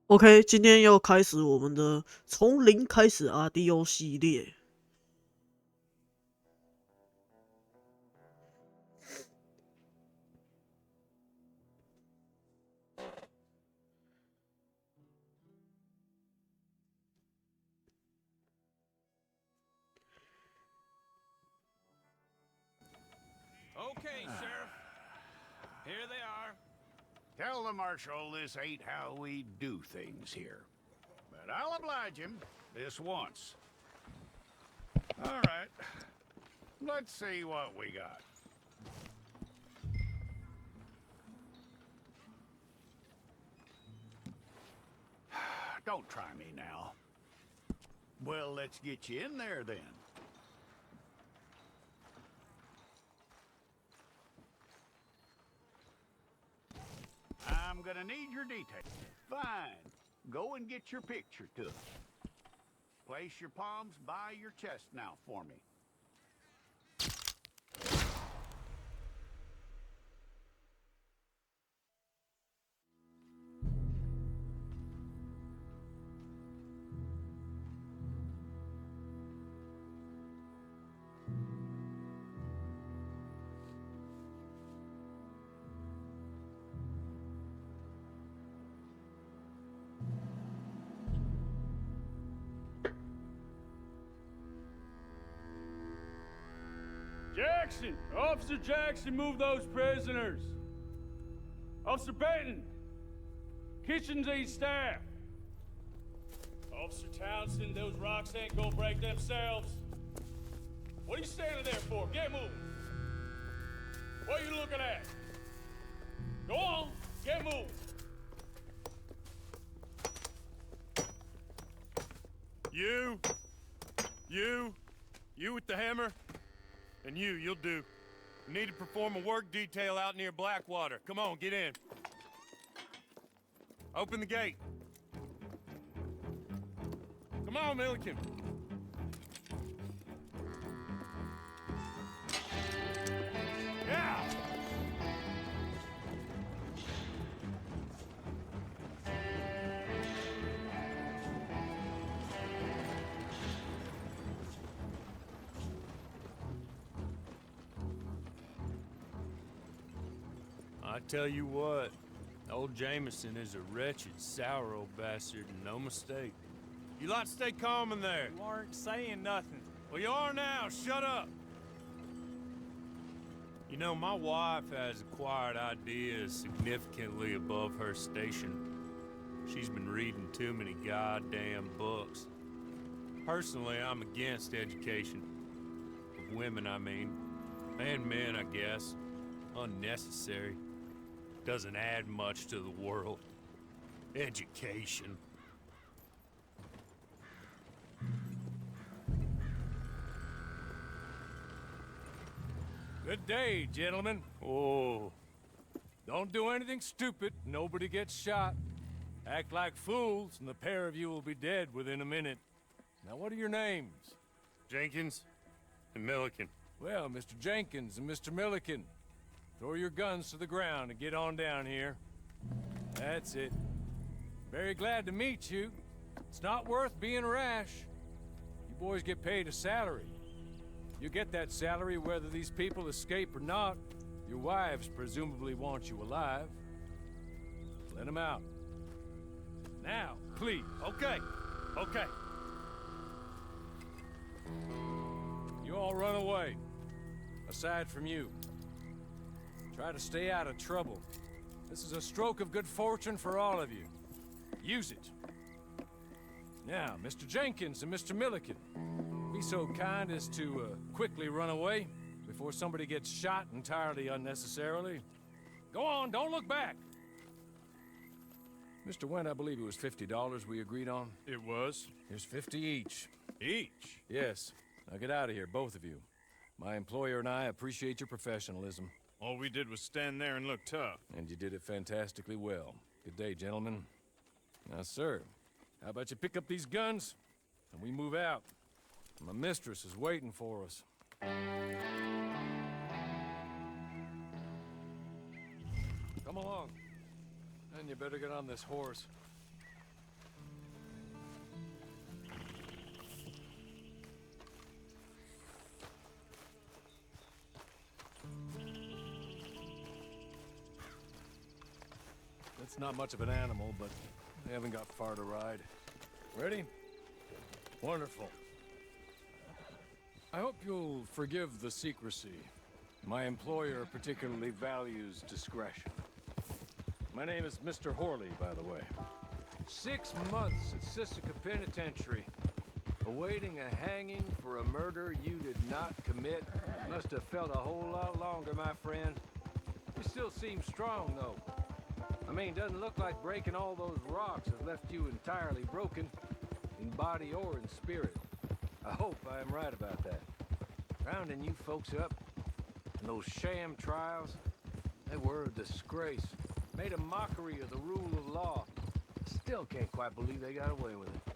OK，今天要开始我们的从零开始 RDO 系列。Okay, Sheriff. Here they are. Tell the Marshal this ain't how we do things here. But I'll oblige him this once. All right. Let's see what we got. Don't try me now. Well, let's get you in there then. I'm gonna need your details. Fine. Go and get your picture took. Place your palms by your chest now for me. Jackson! Officer Jackson, move those prisoners! Officer Benton! Kitchens aid staff! Officer Townsend, those rocks ain't gonna break themselves. What are you standing there for? Get moving! What are you looking at? Go on, get moving! You with the hammer? And you'll do. We need to perform a work detail out near Blackwater. Come on, get in. Open the gate. Come on, Milliken. Yeah! I tell you what, old Jameson is a wretched, sour old bastard, and no mistake. You lot stay calm in there. You aren't saying nothing. Well, you are now. Shut up. You know, my wife has acquired ideas significantly above her station. She's been reading too many goddamn books. Personally, I'm against education. Of women, I mean. And men, I guess. Unnecessary. Doesn't add much to the world. Education. Good day, gentlemen. Oh. Don't do anything stupid. Nobody gets shot. Act like fools, and the pair of you will be dead within a minute. Now, what are your names? Jenkins and Milliken. Well, Mr. Jenkins and Mr. Milliken, throw your guns to the ground and get on down here. That's it. Very glad to meet you. It's not worth being rash. You boys get paid a salary. You get that salary whether these people escape or not. Your wives presumably want you alive. Let them out. Now, please. Okay. You all run away. Aside from you. Try to stay out of trouble. This is a stroke of good fortune for all of you. Use it. Now, Mr. Jenkins and Mr. Milliken, be so kind as to quickly run away before somebody gets shot entirely unnecessarily. Go on, don't look back. Mr. Wendt, I believe it was $50 we agreed on. It was. Here's 50 each. Each? Yes. Now get out of here, both of you. My employer and I appreciate your professionalism. All we did was stand there and look tough. And you did it fantastically well. Good day, gentlemen. Now, sir, how about you pick up these guns, and we move out? My mistress is waiting for us. Come along. And you better get on this horse. It's not much of an animal, but they haven't got far to ride. Ready? Wonderful. I hope you'll forgive the secrecy. My employer particularly values discretion. My name is Mr. Horley, by the way. 6 months at Sisika Penitentiary, awaiting a hanging for a murder you did not commit. Must have felt a whole lot longer, my friend. You still seem strong, though. I mean, doesn't look like breaking all those rocks has left you entirely broken, in body or in spirit. I hope I am right about that. Rounding you folks up, and those sham trials, they were a disgrace. Made a mockery of the rule of law. Still can't quite believe they got away with it.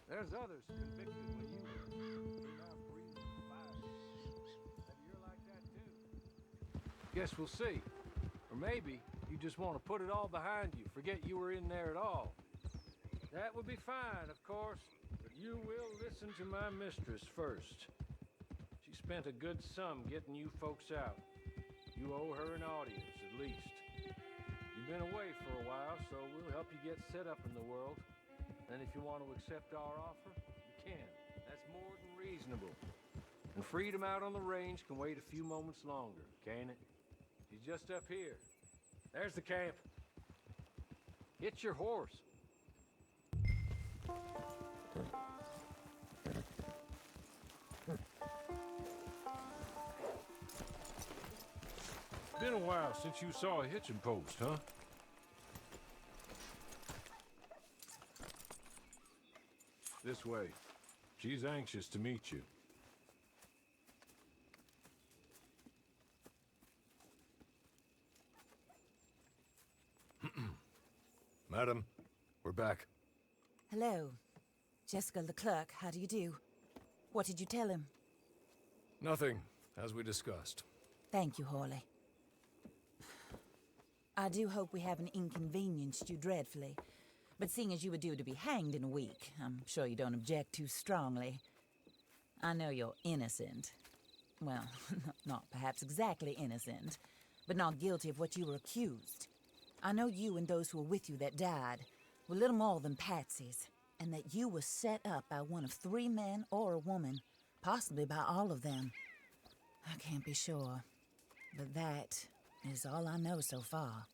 There's others convicted when you were not breathing fire. Maybe you're like that too. Guess we'll see. Or maybe you just want to put it all behind you, forget you were in there at all. That would be fine, of course, but you will listen to my mistress first. She spent a good sum getting you folks out. You owe her an audience, at least. You've been away for a while, so we'll help you get set up in the world. And if you want to accept our offer, you can. That's more than reasonable. And freedom out on the range can wait a few moments longer, can't it? She's just up here. There's the camp. Hit your horse. Been a while since you saw a hitching post, huh? This way. She's anxious to meet you. Madam, we're back. Hello. Jessica Leclerc, how do you do? What did you tell him? Nothing, as we discussed. Thank you, Horley. I do hope we haven't inconvenienced you dreadfully. But seeing as you were due to be hanged in a week, I'm sure you don't object too strongly. I know you're innocent. Well, not perhaps exactly innocent, but not guilty of what you were accused. I know you and those who were with you that died were little more than patsies, and that you were set up by one of 3 men or a woman, possibly by all of them. I can't be sure, but that is all I know so far.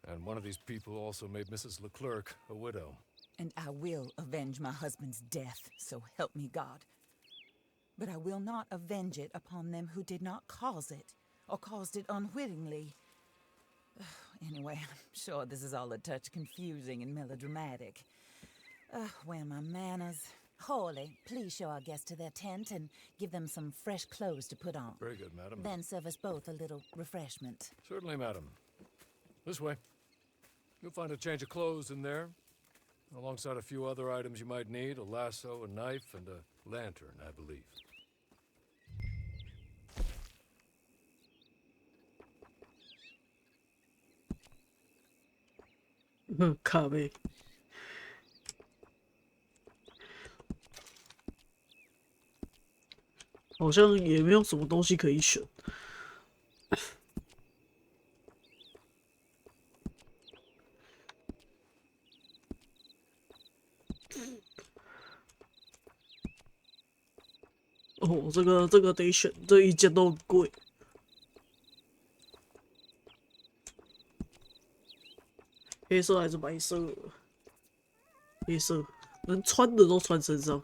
And one of these people also made Mrs. Leclerc a widow. And I will avenge my husband's death, so help me God. But I will not avenge it upon them who did not cause it, or caused it unwittingly. Anyway, I'm sure this is all a touch confusing and melodramatic. Where are my manners? Horley, please show our guests to their tent and give them some fresh clothes to put on. Very good, madam. Then serve us both a little refreshment. Certainly, madam. This way. You'll find a change of clothes in there, alongside a few other items you might need, a lasso, a knife, and a lantern, I believe.靠背。好像也没有什么东西可以选。哦，这个得选，这一件都很贵。黑色还是白色？黑色，能穿的都穿身上。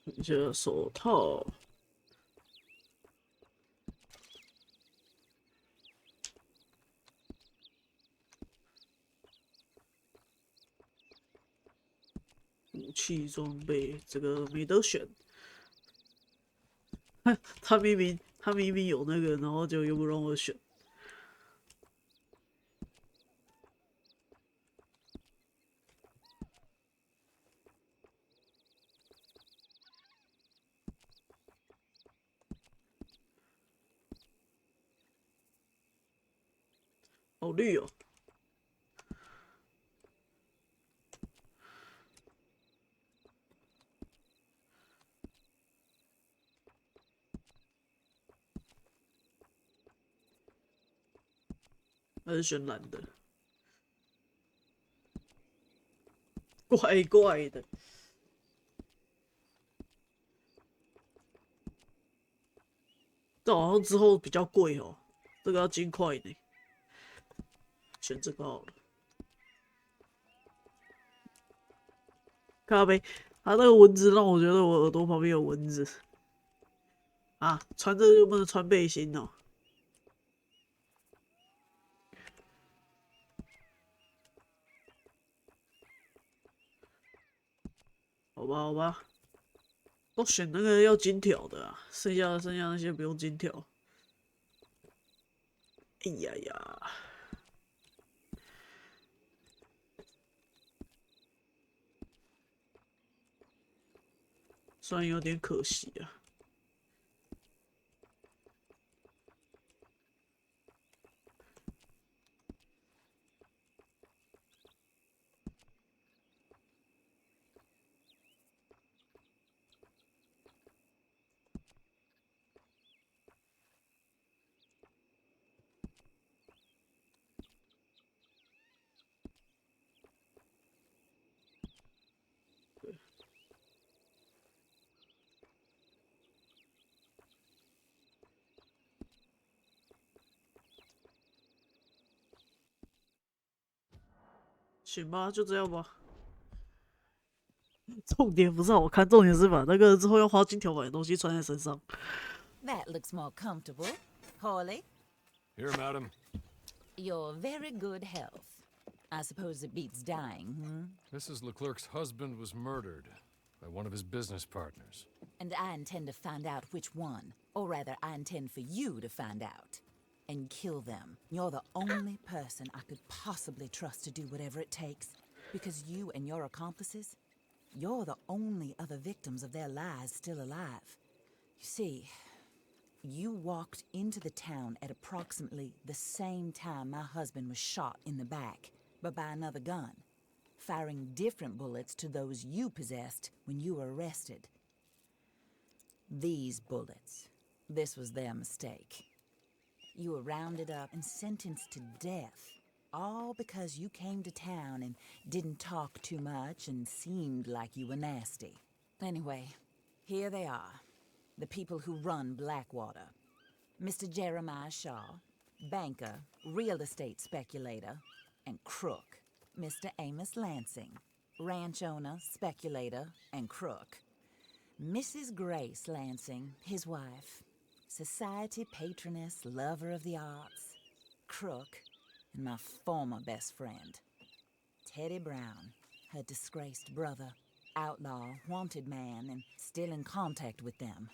一下手套，武器装备这个没得选。他明明有那个，然后就又不让我选。好绿哦。还是选蓝的，怪怪的。这好像之后比较贵哦，这个要金块呢。选这个好了。咖啡，它那个蚊子让我觉得我耳朵旁边有蚊子。啊，穿这个就不能穿背心哦。好吧，好吧，都选那个要金条的啊，剩下那些不用金条。哎呀呀！虽然有点可惜啊。行吧，就这样吧。重点不是好看，重点是把那个之后要花金条买的东西穿在身上。That looks more comfortable. Hawley, Here, madam. your very good health. I suppose it beats dying, Mrs. Leclerc's husband was murdered by one of his business partners. And I intend to find out which one. Or rather, I intend for you to find out. And kill them. You're the only person I could possibly trust to do whatever it takes. Because you and your accomplices, you're the only other victims of their lies still alive. You see, you walked into the town at approximately the same time my husband was shot in the back, but by another gun, firing different bullets to those you possessed when you were arrested. These bullets, this was their mistake. You were rounded up and sentenced to death, all because you came to town and didn't talk too much and seemed like you were nasty. Anyway, here they are, the people who run Blackwater. Mr. Jeremiah Shaw, banker, real estate speculator, and crook. Mr. Amos Lansing, ranch owner, speculator, and crook. Mrs. Grace Lansing, his wife, society patroness, lover of the arts, crook, and my former best friend. Teddy Brown, her disgraced brother, outlaw, wanted man, and still in contact with them.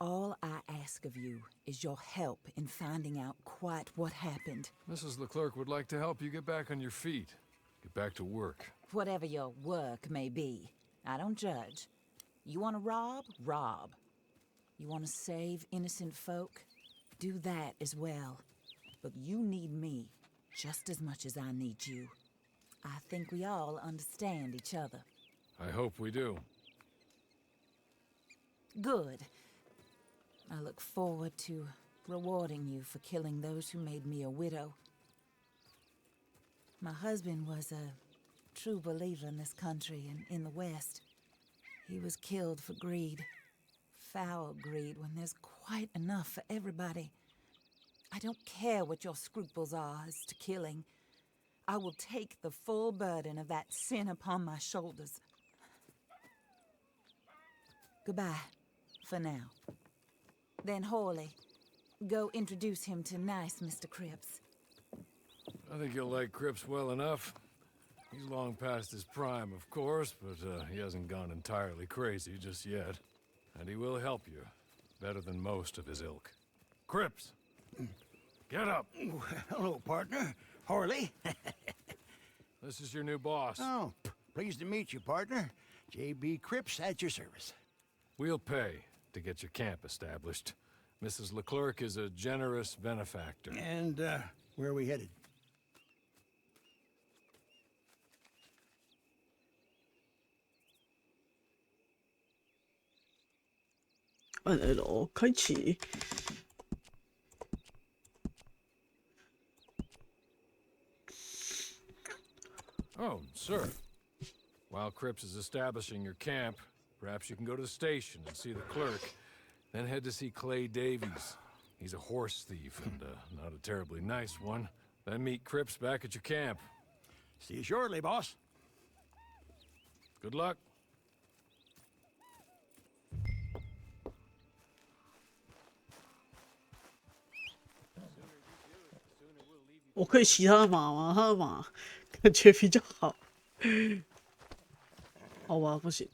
All I ask of you is your help in finding out quite what happened. Mrs. Leclerc would like to help you get back on your feet. Get back to work. Whatever your work may be, I don't judge. You want to rob? Rob. You want to save innocent folk? Do that as well. But you need me just as much as I need you. I think we all understand each other. I hope we do. Good. I look forward to rewarding you for killing those who made me a widow. My husband was a true believer in this country and in the West. He was killed for greed. Foul greed when there's quite enough for everybody. I don't care what your scruples are as to killing. I will take the full burden of that sin upon my shoulders. Goodbye, for now. Then Hawley, go introduce him to nice Mr. Cripps. I think you'll like Cripps well enough. He's long past his prime, of course, but he hasn't gone entirely crazy just yet. And he will help you, better than most of his ilk. Cripps! Get up! Hello, partner. Harley. This is your new boss. Oh, pleased to meet you, partner. J.B. Cripps at your service. We'll pay to get your camp established. Mrs. Leclerc is a generous benefactor. And, where are we headed? 按 L 开启。Oh, sir. While Cripps is establishing your camp, perhaps you can go to the station and see the clerk, then head to see Clay Davies. He's a horse thief and not a terribly nice one. Then meet Cripps back at your camp. See you shortly, boss. Good luck. 我可以骑他的马吗？他的马感觉比较好。好吧，不行。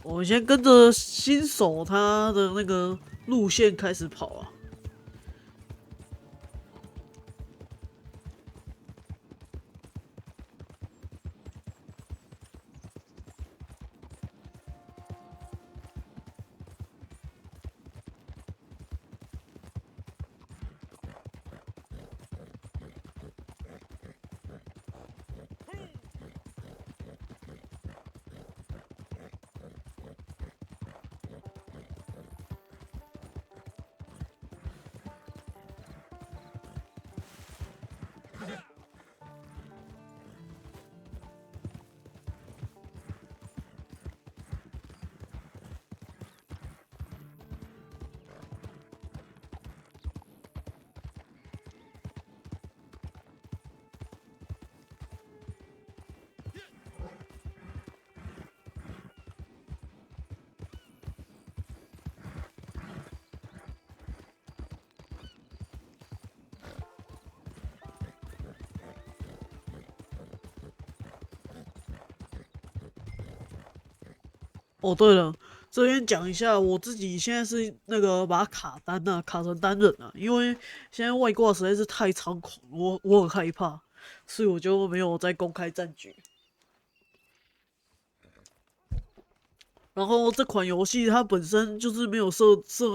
我们先跟着新手他的那个路线开始跑啊。哦，对了，这边讲一下，我自己现在是那个把它卡单啊，卡成单人啊，因为现在外挂实在是太猖狂，我很害怕，所以我就没有再公开战局。然后这款游戏它本身就是没有设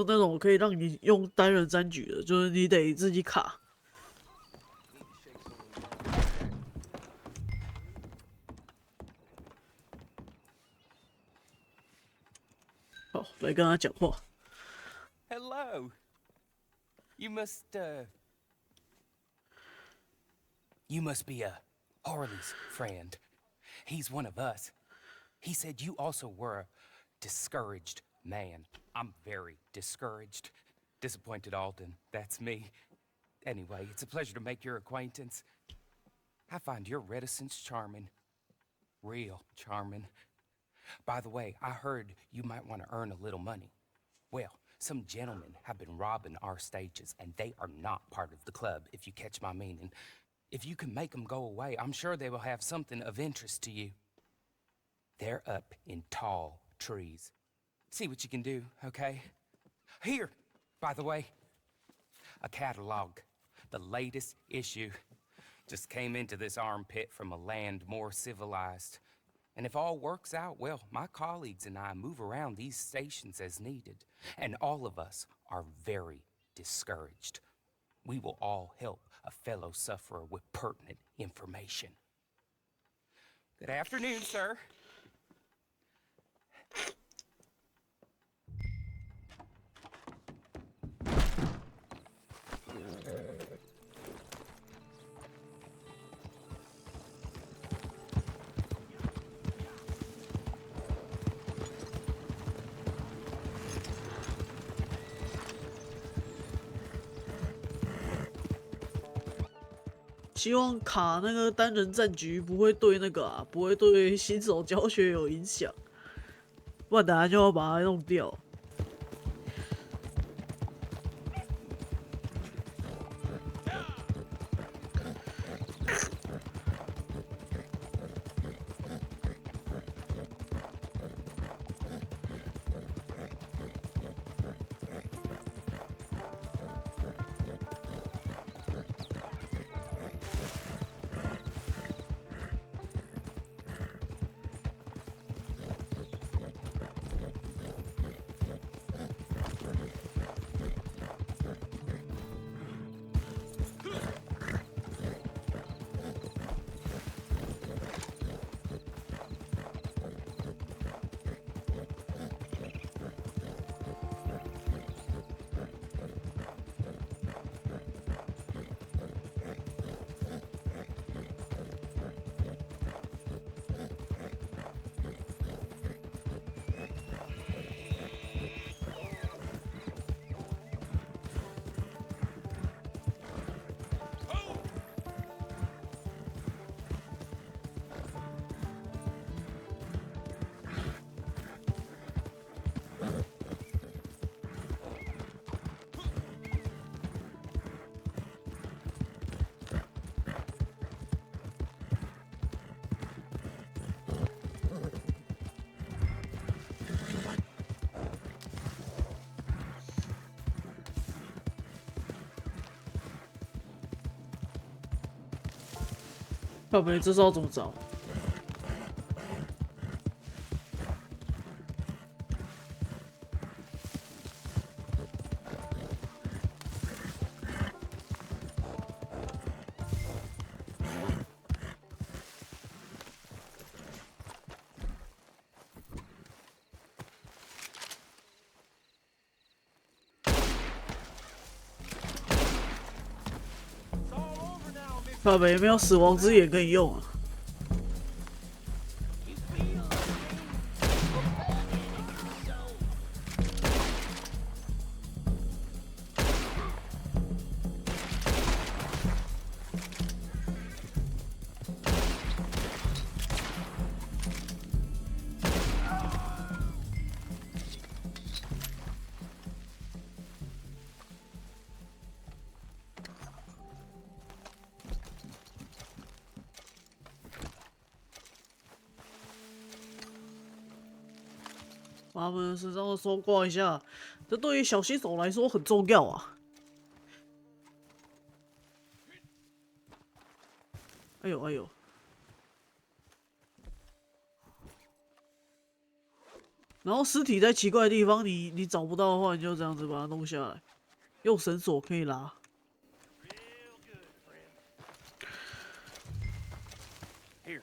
那种可以让你用单人战局的，就是你得自己卡。好，来跟他讲话。Hello. You must be Harley's friend. He's one of us. He said you also were a discouraged man. I'm very discouraged. Disappointed Alden, that's me. Anyway, it's a pleasure to make your acquaintance. I find your reticence charming. Real charming. By the way, I heard you might want to earn a little money. Well, some gentlemen have been robbing our stages, and they are not part of the club, if you catch my meaning. If you can make them go away, I'm sure they will have something of interest to you. They're up in tall trees. See what you can do, okay? Here, by the way, a catalog. The latest issue. Just came into this armpit from a land more civilized. And if all works out, well, my colleagues and I move around these stations as needed. And all of us are very discouraged. We will all help a fellow sufferer with pertinent information. Good afternoon, sir.希望卡那个单人战局不会对那个不会对新手教学有影响，不然等下就要把它弄掉。宝贝，这是要怎么找？宝贝，没有死亡之眼可以用啊。把他们身上的手刮一下，这对于小新手来说很重要啊！哎呦哎呦！然后尸体在奇怪的地方，你找不到的话，你就这样子把它弄下来，用绳索可以拉。Here,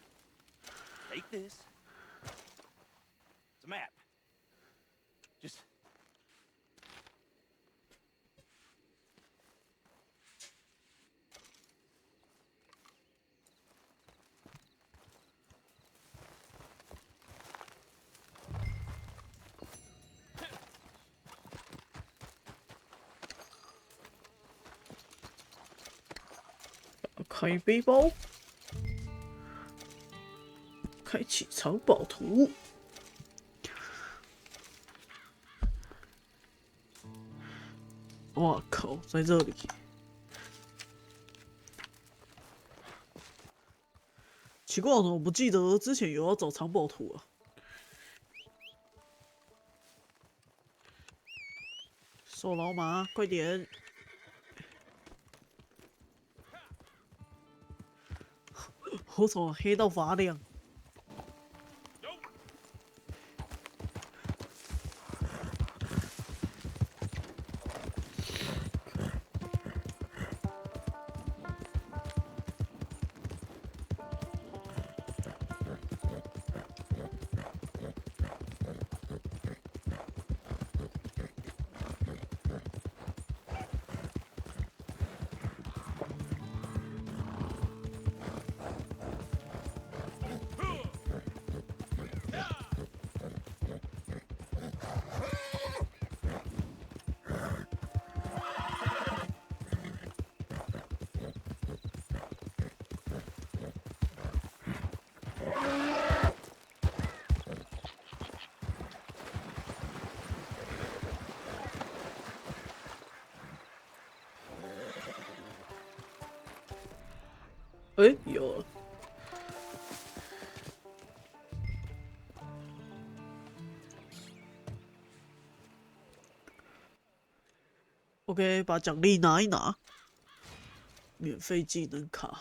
take this. It's a map. Just开背包，开启藏宝图。哇靠，在这里！奇怪，我怎么不记得之前有要找藏宝图啊？瘦老马，快点！我怎么黑到发亮？哎，有了。OK， 把奖励拿一拿，免费技能卡。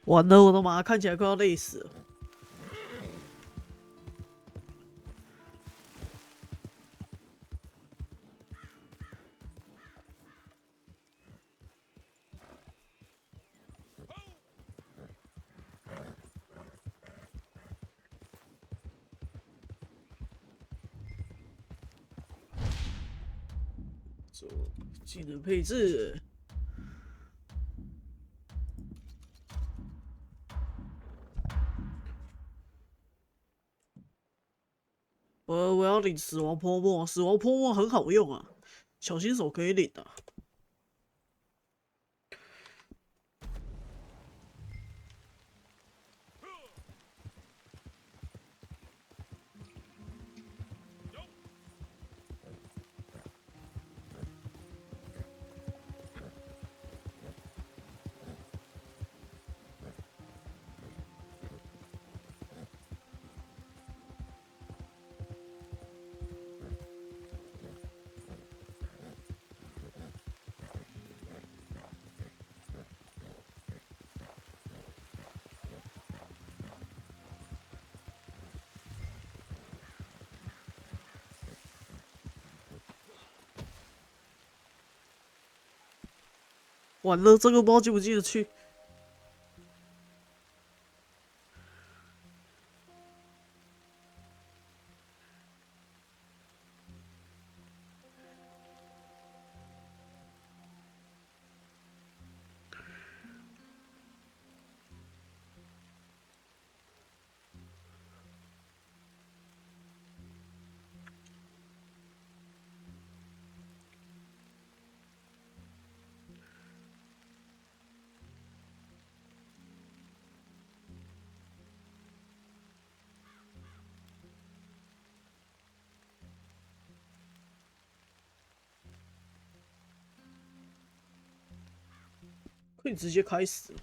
完了，我的马看起来快要累死了。做技能配置。我要领死亡泼墨，死亡泼墨很好用啊，小新手可以领的、啊。完了，这个不知道进不进得去。可以直接开始吗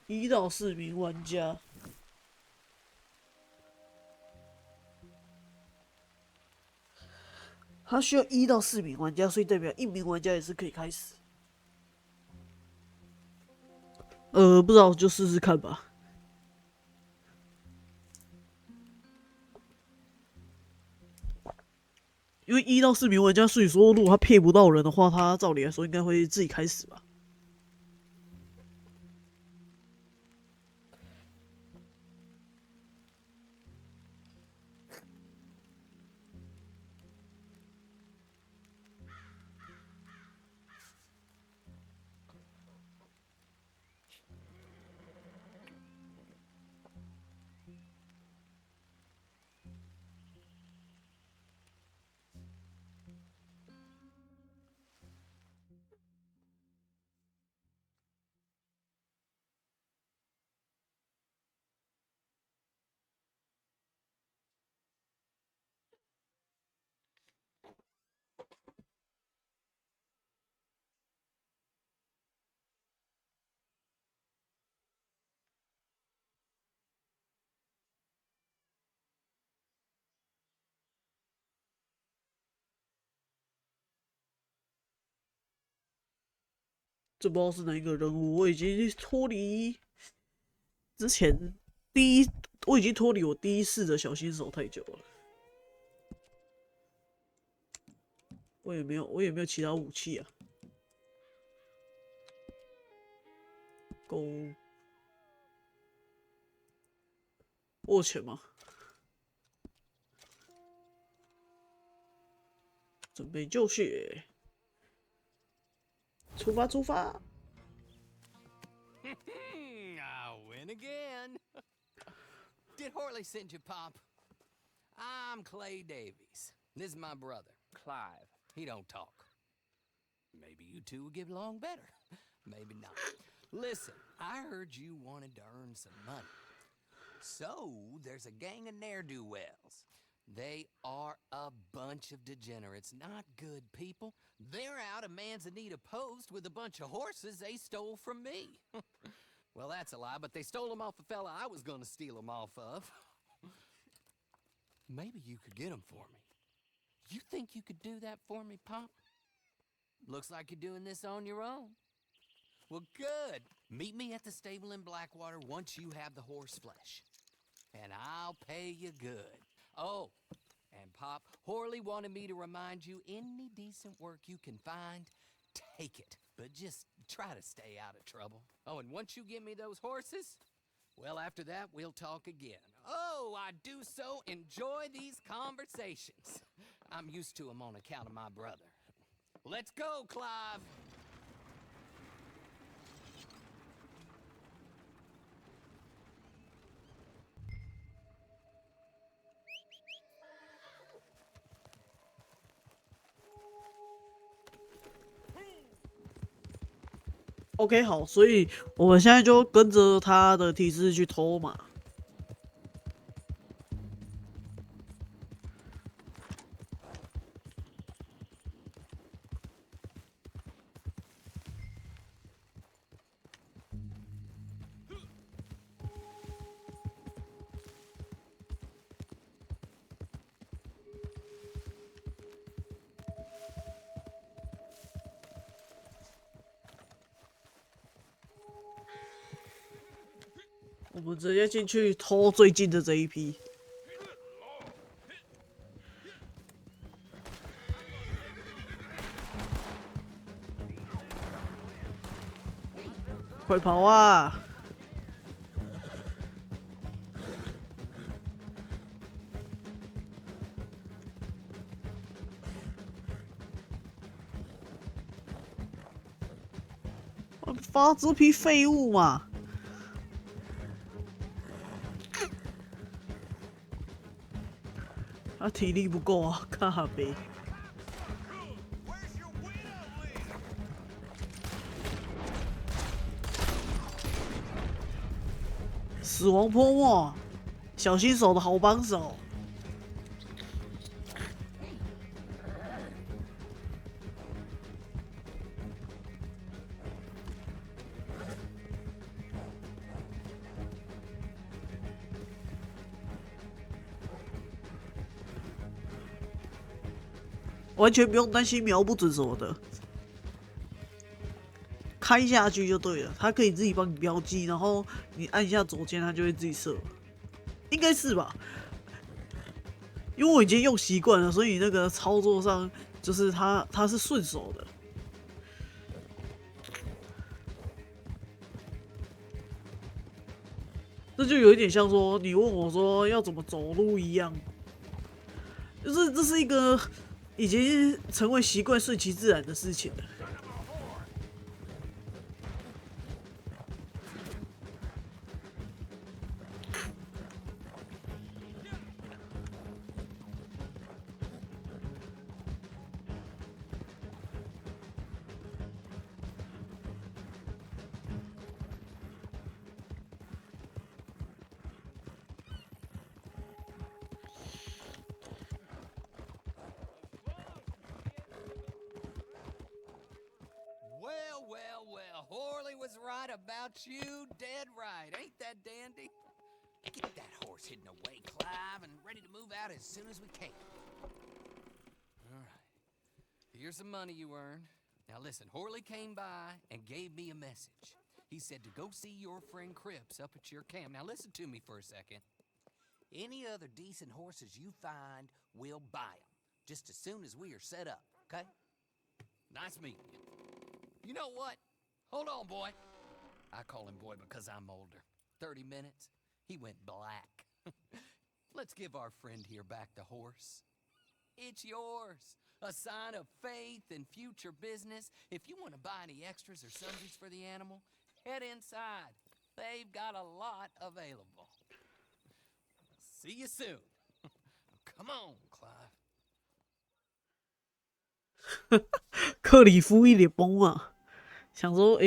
？1到4名玩家，他需要1到4名玩家，所以代表1名玩家也是可以开始。不知道，就试试看吧。因为1到4名玩家，所以说如果他配不到人的话，他照理来说应该会自己开始吧。这不知道是哪一个人物，我已经脱离之前我已经脱离我第一世的小新手太久了。我也没有其他武器啊。我有钱吗？准备就绪，出发出发！ I win again. Did Horley send you, Pop? I'm Clay Davies. This is my brother, Clive. He don't talk. Maybe you two will get along better. Maybe not. Listen, I heard you wanted to earn some money. So, there's a gang of ne'er-do-wells. They are a bunch of degenerates, not good people. They're out of Manzanita Post with a bunch of horses they stole from me. Well, that's a lie, but they stole them off the fella I was gonna steal them off of. Maybe you could get them for me. You think you could do that for me, Pop? Looks like you're doing this on your own. Well, good. Meet me at the stable in Blackwater once you have the horse flesh. And I'll pay you good. Oh, and Pop, Horley wanted me to remind you, any decent work you can find, take it. But just try to stay out of trouble. Oh, and once you give me those horses, well, after that, we'll talk again. Oh, I do so enjoy these conversations. I'm used to them on account of my brother. Let's go, Clive. OK， 好，所以我们现在就跟着他的提示去偷马。我们直接进去偷最近的这一批。快跑啊！发这批废物嘛！他体力不够啊，咖啡。死亡泼墨，小新手的好帮手。完全不用担心瞄不准什么的，开下去就对了。它可以自己帮你标记，然后你按一下左键，它就会自己射，应该是吧？因为我已经用习惯了，所以那个操作上就是它是顺手的。这就有一点像说你问我说要怎么走路一样，就是这是一个。已经成为习惯、顺其自然的事情了。Right about you, dead right. Ain't that dandy? Get that horse hidden away, Clive, and ready to move out as soon as we can. All right. Here's the money you earned. Now listen, Horley came by and gave me a message. He said to go see your friend Cripps up at your camp. Now listen to me for a second. Any other decent horses you find, we'll buy them. Just as soon as we are set up, okay? Nice meeting you. You know what? Hold on, boy. I call him boy because I'm older. 30 minutes, he went black. Let's give our friend here back the horse. It's yours. A sign of faith and future business. If you want to buy any extras or sundries for the animal, head inside. They've got a lot available. See you soon. Come on, Clive. 克里夫一脸懵啊，想说，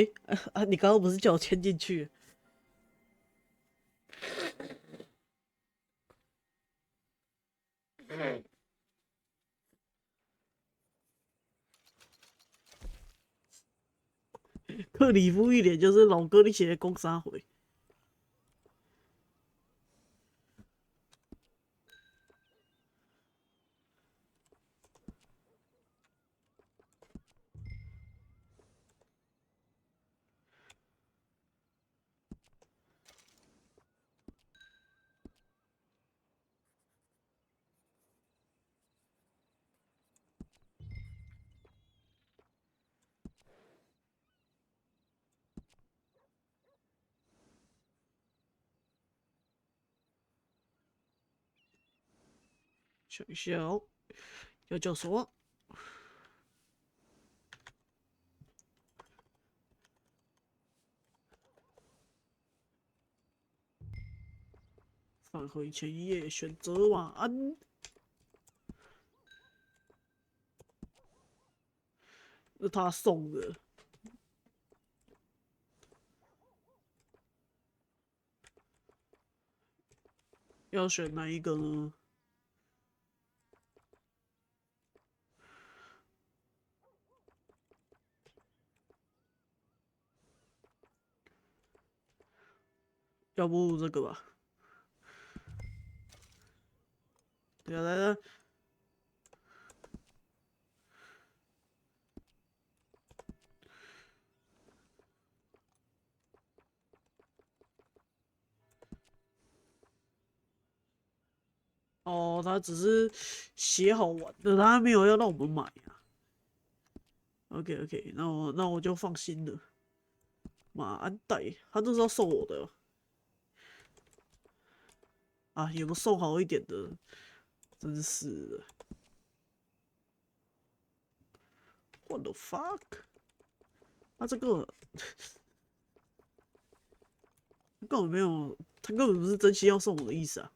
你刚刚不是叫我牵进去？克里夫一脸就是老哥，你写的攻杀回。想一下哦，要叫什么？返回前一页，选择晚安。是他送的。要选哪一个呢？要不这个吧？对啊，来。哦，他只是写好玩的，他没有要让我们买啊。OK， 那我就放心了。马鞍带，他这是要送我的啊，有没有送好一点的？真是的 ，What the fuck？ 他这个他根本没有，他根本不是真心要送我的意思啊！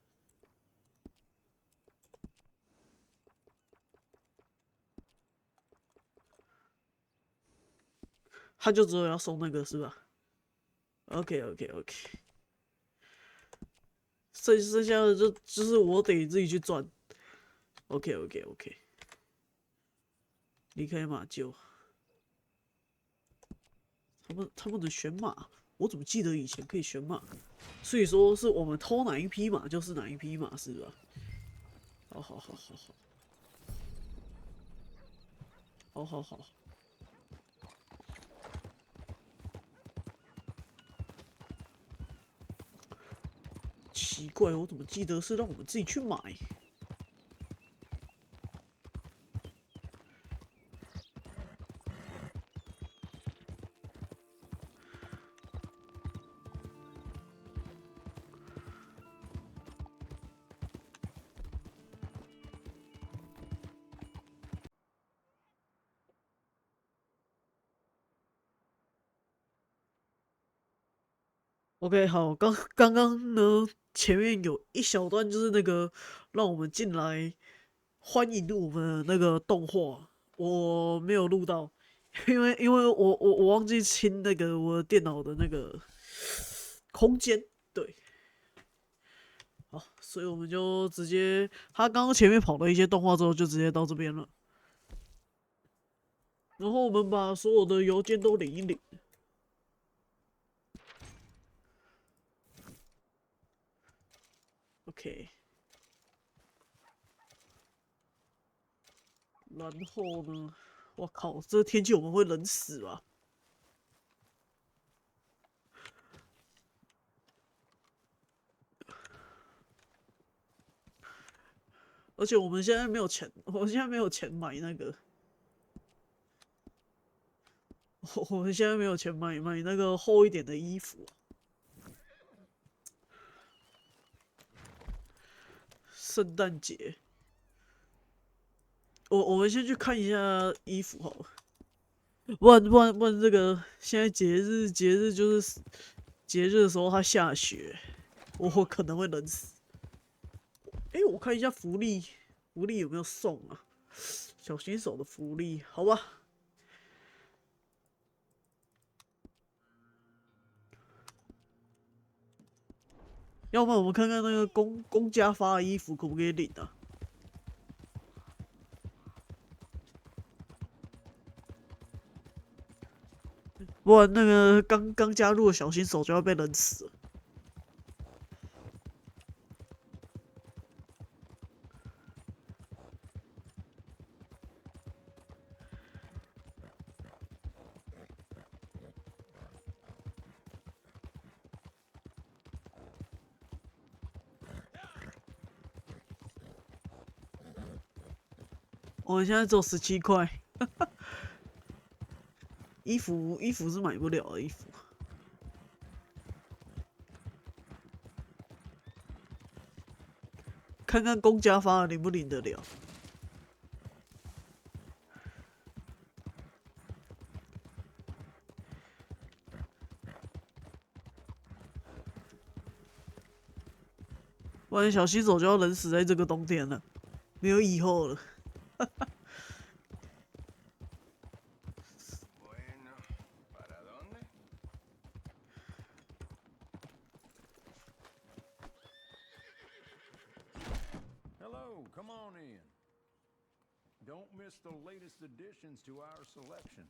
他就只有要送那个是吧 ？OK， 剩下的就是我得自己去赚。OK， 离开马厩。他们能选马？我怎么记得以前可以选马？所以说是我们偷哪一匹马就是哪一匹马是吧？好。奇怪，我怎么记得是让我们自己去买？OK， 好，刚刚呢，前面有一小段就是那个让我们进来欢迎我们的那个动画，我没有录到，因为我忘记清那个我电脑的那个空间，对，好，所以我们就直接他刚刚前面跑了一些动画之后，就直接到这边了，然后我们把所有的邮件都领一领。OK， 然后呢？我靠，这天气我们会冷死吧？而且我们现在没有钱，我现在没有钱买那个，我们现在没有钱买那个厚一点的衣服。圣诞节，我们先去看一下衣服好了，不然这个现在节日就是节日的时候它下雪，我可能会冷死。我看一下福利有没有送啊？小新手的福利，好吧。要不然我们看看那个公家发的衣服可不可以领啊？不然那个刚加入的小新手就要被冷死了。我们现在只有17块，衣服是买不了的衣服。看看公家发的领不领得了。不然小新手就要冷死在这个冬天了，没有以后了。Hello, come on in. Don't miss the latest additions to our selection.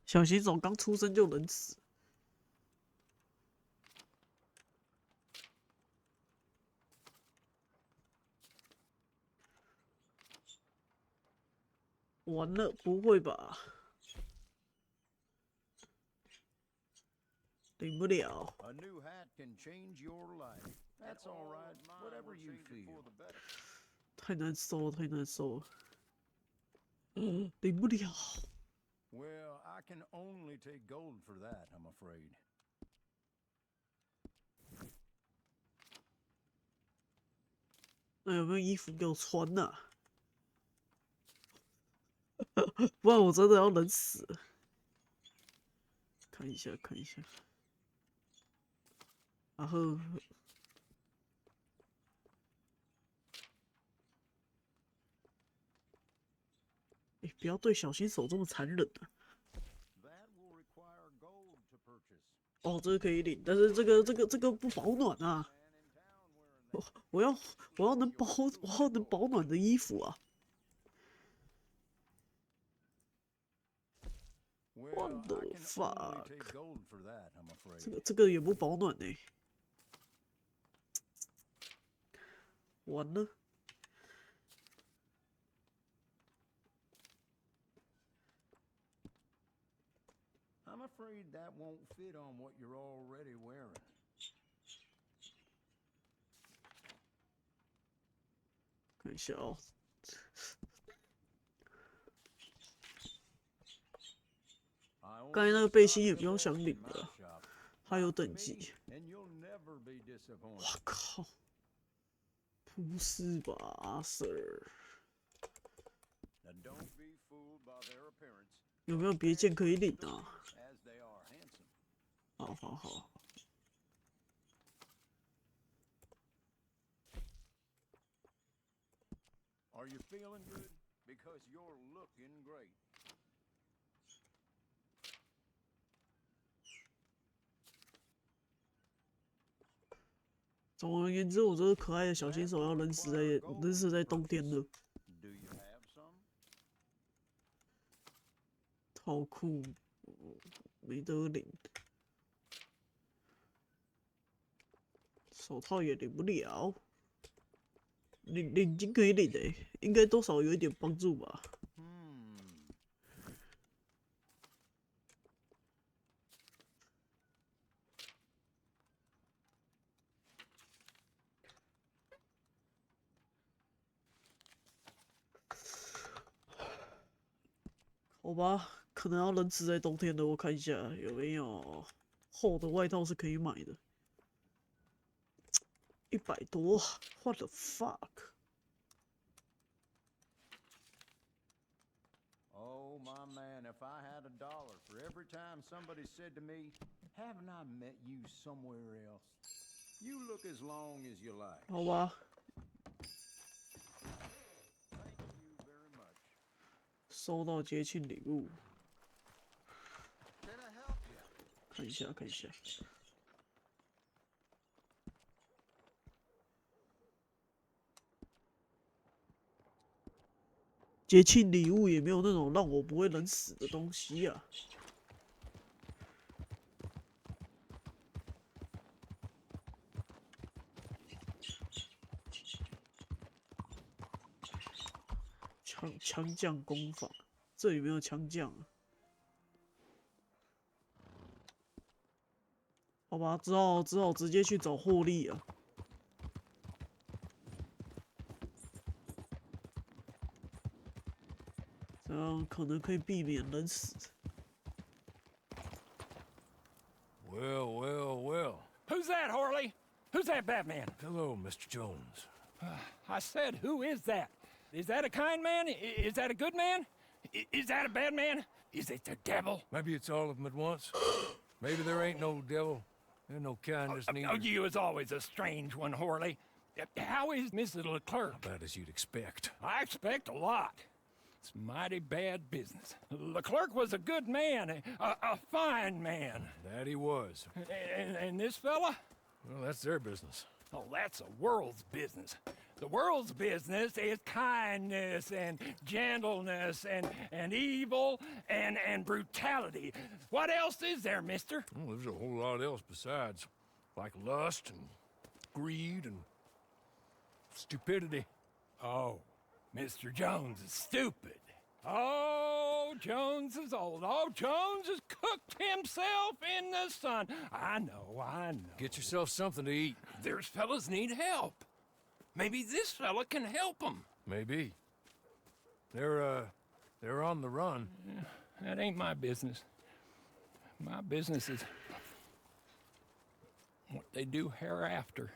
小新手刚出生就冷死。完了，不会吧？领不了。A new hat can change your life. That's all right. Whatever you feel. 太难受了，太难受了。领不了。Well, I can only take gold for that, I'm afraid. 那有没有衣服给我穿呐、不然我真的要冷死了。看一下，看一下。然后，不要对小新手这么残忍啊！ That will require gold to purchase. 哦，这个可以领，但是这个不保暖啊！我要能保暖的衣服啊！ Well, What the I can only fuck? take gold for that, I'm afraid. 这个也不保暖呢、完了。 I'm afraid that won't fit on what you're already wearing. 看一下哦。 刚才那个背心也不用想领的，它有等级。我靠！不是吧，阿 Sir？ 有没有别件可以领啊？好好好。 Are you feeling good? Because you're looking great. 总而言之，我这个可爱的小新手要冷死在冬天了。 Do you have some? 套裤没得领，手套也领不了。领巾可以领诶、应该多少有一点帮助吧。好吧，可能要冷死在冬天的。我看一下有没有厚的外套是可以买的。100多 ，What the fuck？ Oh, my man, if I had $1 for every time somebody said to me, haven't I met you somewhere else? You look as long as you like. 好吧。 收到节庆礼物，看一下，看一下。节庆礼物也没有那种让我不会冷死的东西啊。枪匠工坊，这里没有枪匠啊。好吧，只好直接去找获利啊。这样可能可以避免冷死。Well, well, well. Who's that, Harley? Who's that Batman? Hello, Mr. Jones. I said, who is that? Is that a kind man? Is that a good man? Is that a bad man? Is it the devil? Maybe it's all of them at once. Maybe there ain't no devil. There's no kindness neither. Oh, you is always a strange one, Harley. How is Mrs. Leclerc? About as you'd expect. I expect a lot. It's mighty bad business. Leclerc was a good man, a fine man. That he was. And this fella? Well, that's their business. Oh, that's the world's business. The world's business is kindness and gentleness and evil and brutality. What else is there, mister? Well, there's a whole lot else besides. Like lust and greed and stupidity. Oh, Mr. Jones is stupid. Oh, Jones is old. Oh, Jones has cooked himself in the sun. I know. Get yourself something to eat. There's fellas need help. Maybe this fella can help them. Maybe. They're They're on the run. That ain't my business. My business is what they do hereafter.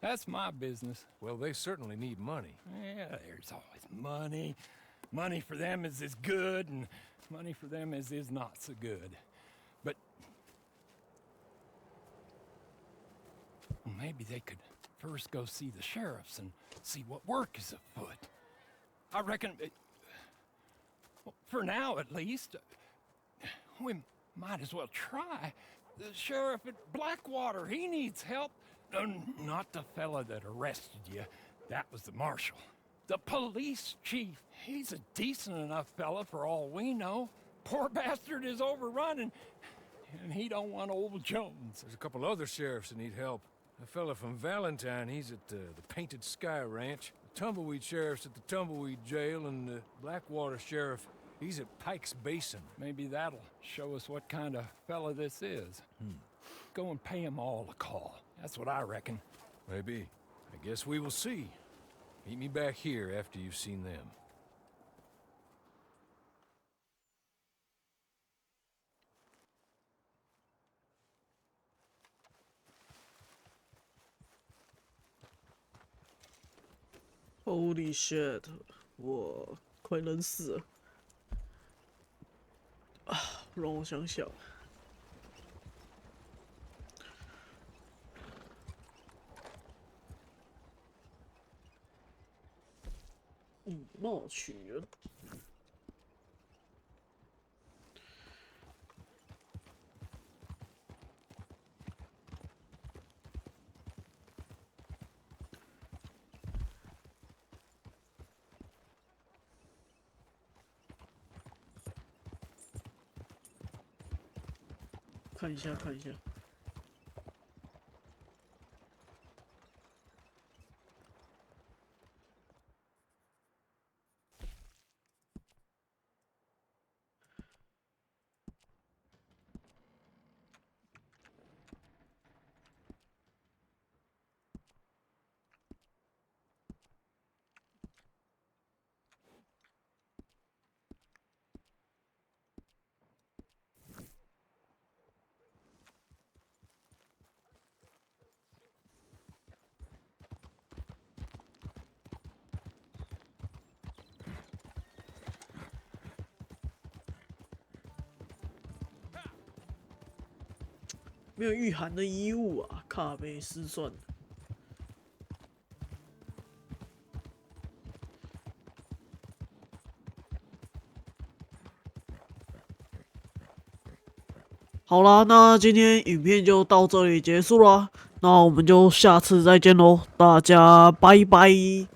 That's my business. Well, they certainly need money. Yeah, there's always money. Money for them is good, and money for them is not so good. But maybe they could first go see the sheriffs and see what work is afoot. I reckon, for now at least, we might as well try. The sheriff at Blackwater, he needs help. Not the fella that arrested you. That was the marshal. The police chief. He's a decent enough fella for all we know. Poor bastard is overrun, and he don't want old Jones. There's a couple other sheriffs that need help. A fella from Valentine, he's at the Painted Sky Ranch. The Tumbleweed sheriff's at the Tumbleweed Jail, and the Blackwater sheriff, he's at Pike's Basin. Maybe that'll show us what kind of fella this is. Go and pay them all a call. That's what I reckon. Maybe. I guess we will see. Meet me back here after you've seen them. Holy shit！ 我快冷死了啊！让我想想。闹曲人。看一下，看一下。没有御寒的衣物啊，卡被失算了。好啦，那今天影片就到这里结束啦，那我们就下次再见喽，大家拜拜。